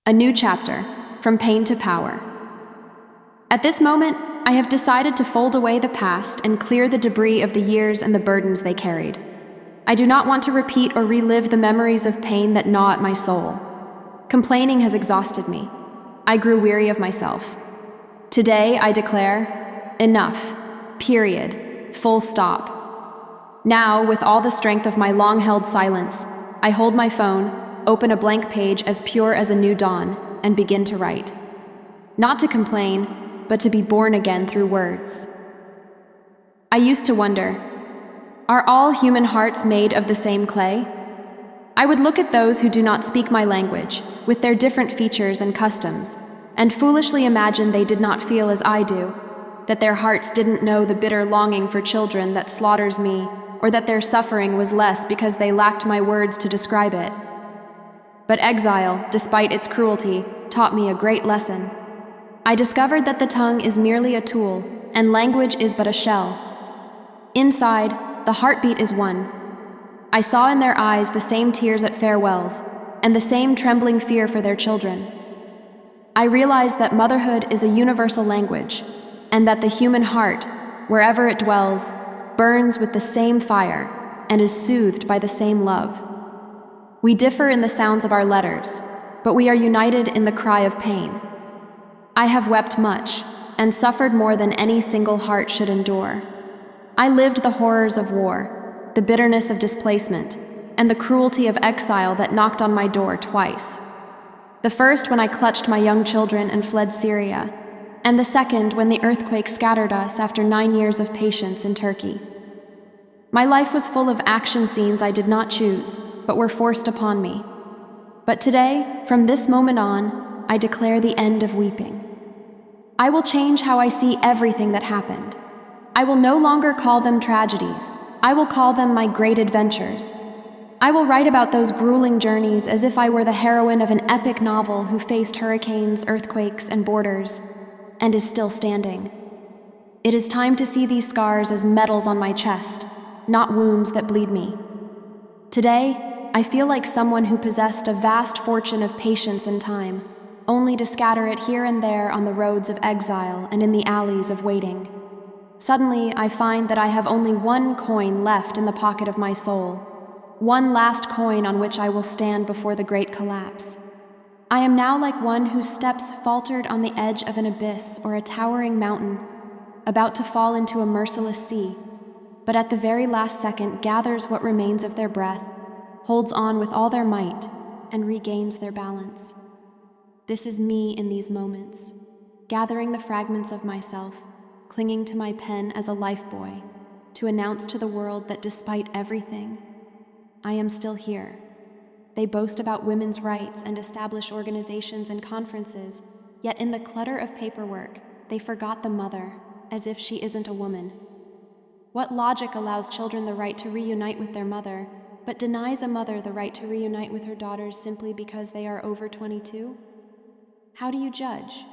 A new chapter, from pain to power. At this moment, I have decided to fold away the past and clear the debris of the years and the burdens they carried. I do not want to repeat or relive the memories of pain that gnaw at my soul. Complaining has exhausted me. I grew weary of myself. Today, I declare, enough, period, full stop. Now, with all the strength of my long-held silence, I hold my phone, open a blank page as pure as a new dawn, and begin to write. Not to complain, but to be born again through words. I used to wonder, are all human hearts made of the same clay? I would look at those who do not speak my language, with their different features and customs, and foolishly imagine they did not feel as I do, that their hearts didn't know the bitter longing for children that slaughters me, or that their suffering was less because they lacked my words to describe it. But exile, despite its cruelty, taught me a great lesson. I discovered that the tongue is merely a tool, and language is but a shell. Inside, the heartbeat is one. I saw in their eyes the same tears at farewells, and the same trembling fear for their children. I realized that motherhood is a universal language, and that the human heart, wherever it dwells, burns with the same fire and is soothed by the same love. We differ in the sounds of our letters, but we are united in the cry of pain. I have wept much, and suffered more than any single heart should endure. I lived the horrors of war, the bitterness of displacement, and the cruelty of exile that knocked on my door twice. The first when I clutched my young children and fled Syria, and the second when the earthquake scattered us after 9 years of patience in Turkey. My life was full of action scenes I did not choose, but were forced upon me. But today, from this moment on, I declare the end of weeping. I will change how I see everything that happened. I will no longer call them tragedies. I will call them my great adventures. I will write about those grueling journeys as if I were the heroine of an epic novel who faced hurricanes, earthquakes, and borders, and is still standing. It is time to see these scars as medals on my chest, not wounds that bleed me. Today, I feel like someone who possessed a vast fortune of patience and time, only to scatter it here and there on the roads of exile and in the alleys of waiting. Suddenly, I find that I have only one coin left in the pocket of my soul, one last coin on which I will stand before the great collapse. I am now like one whose steps faltered on the edge of an abyss or a towering mountain, about to fall into a merciless sea, but at the very last second gathers what remains of their breath, holds on with all their might, and regains their balance. This is me in these moments, gathering the fragments of myself, clinging to my pen as a lifebuoy, to announce to the world that despite everything, I am still here. They boast about women's rights and establish organizations and conferences, yet in the clutter of paperwork, they forgot the mother, as if she isn't a woman. What logic allows children the right to reunite with their mother, but denies a mother the right to reunite with her daughters simply because they are over 22? How do you judge?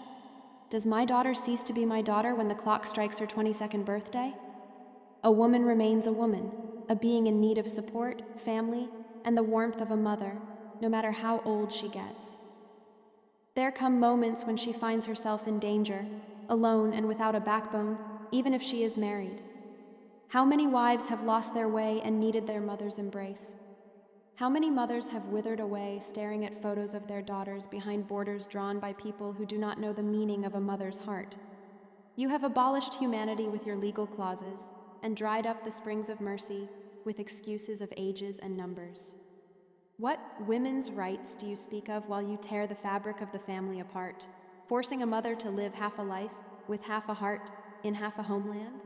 Does my daughter cease to be my daughter when the clock strikes her 22nd birthday? A woman remains a woman, a being in need of support, family, and the warmth of a mother, no matter how old she gets. There come moments when she finds herself in danger, alone and without a backbone, even if she is married. How many wives have lost their way and needed their mother's embrace? How many mothers have withered away staring at photos of their daughters behind borders drawn by people who do not know the meaning of a mother's heart? You have abolished humanity with your legal clauses and dried up the springs of mercy with excuses of ages and numbers. What women's rights do you speak of while you tear the fabric of the family apart, forcing a mother to live half a life, with half a heart, in half a homeland?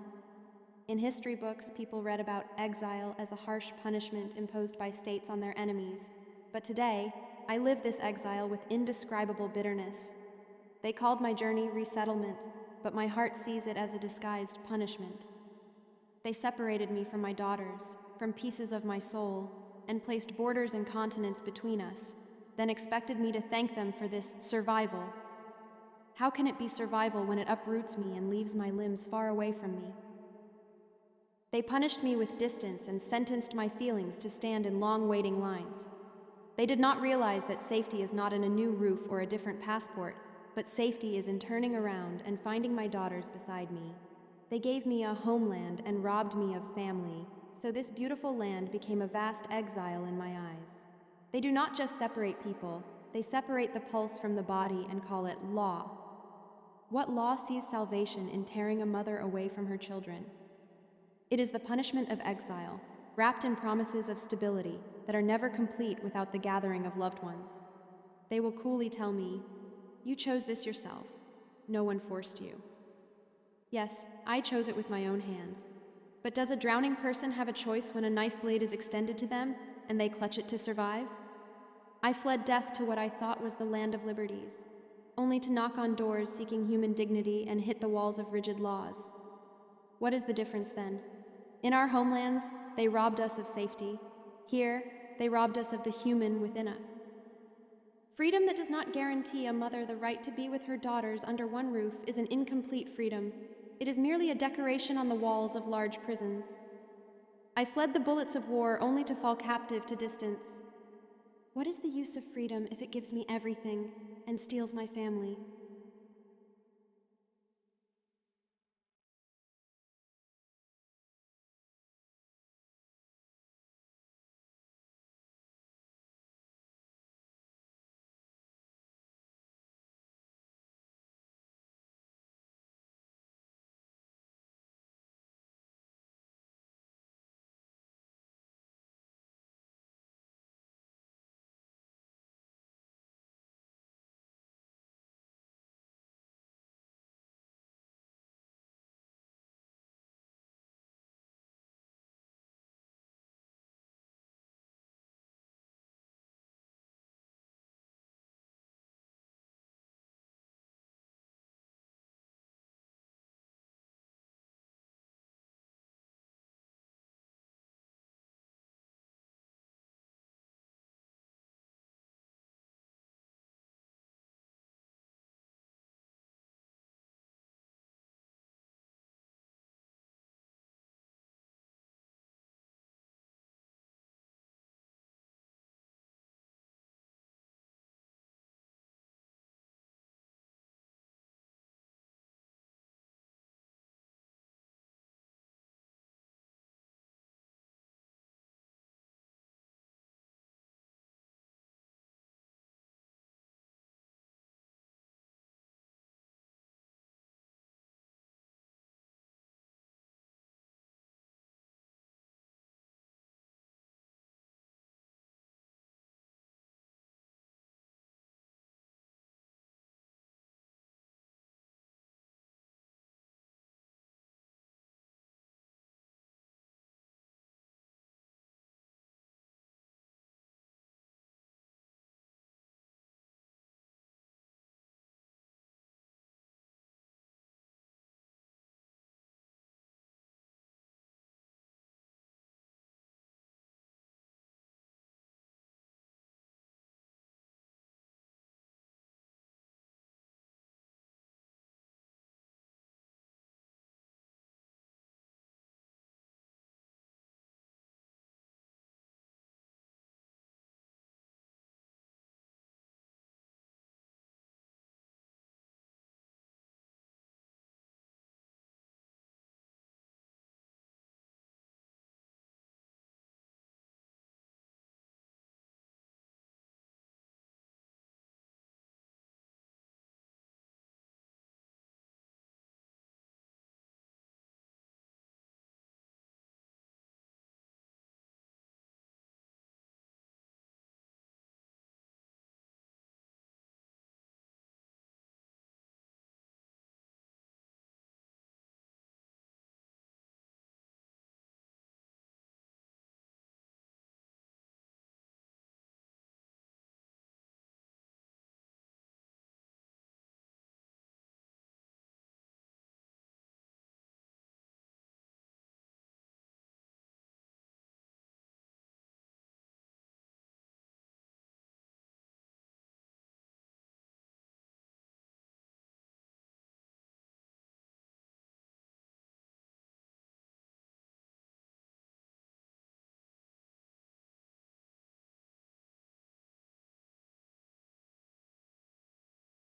In history books, people read about exile as a harsh punishment imposed by states on their enemies. But today, I live this exile with indescribable bitterness. They called my journey resettlement, but my heart sees it as a disguised punishment. They separated me from my daughters, from pieces of my soul, and placed borders and continents between us, then expected me to thank them for this survival. How can it be survival when it uproots me and leaves my limbs far away from me? They punished me with distance and sentenced my feelings to stand in long waiting lines. They did not realize that safety is not in a new roof or a different passport, but safety is in turning around and finding my daughters beside me. They gave me a homeland and robbed me of family, so this beautiful land became a vast exile in my eyes. They do not just separate people, they separate the pulse from the body and call it law. What law sees salvation in tearing a mother away from her children? It is the punishment of exile, wrapped in promises of stability that are never complete without the gathering of loved ones. They will coolly tell me, "You chose this yourself. No one forced you." Yes, I chose it with my own hands. But does a drowning person have a choice when a knife blade is extended to them and they clutch it to survive? I fled death to what I thought was the land of liberties, only to knock on doors seeking human dignity and hit the walls of rigid laws. What is the difference then? In our homelands, they robbed us of safety. Here, they robbed us of the human within us. Freedom that does not guarantee a mother the right to be with her daughters under one roof is an incomplete freedom. It is merely a decoration on the walls of large prisons. I fled the bullets of war only to fall captive to distance. What is the use of freedom if it gives me everything and steals my family?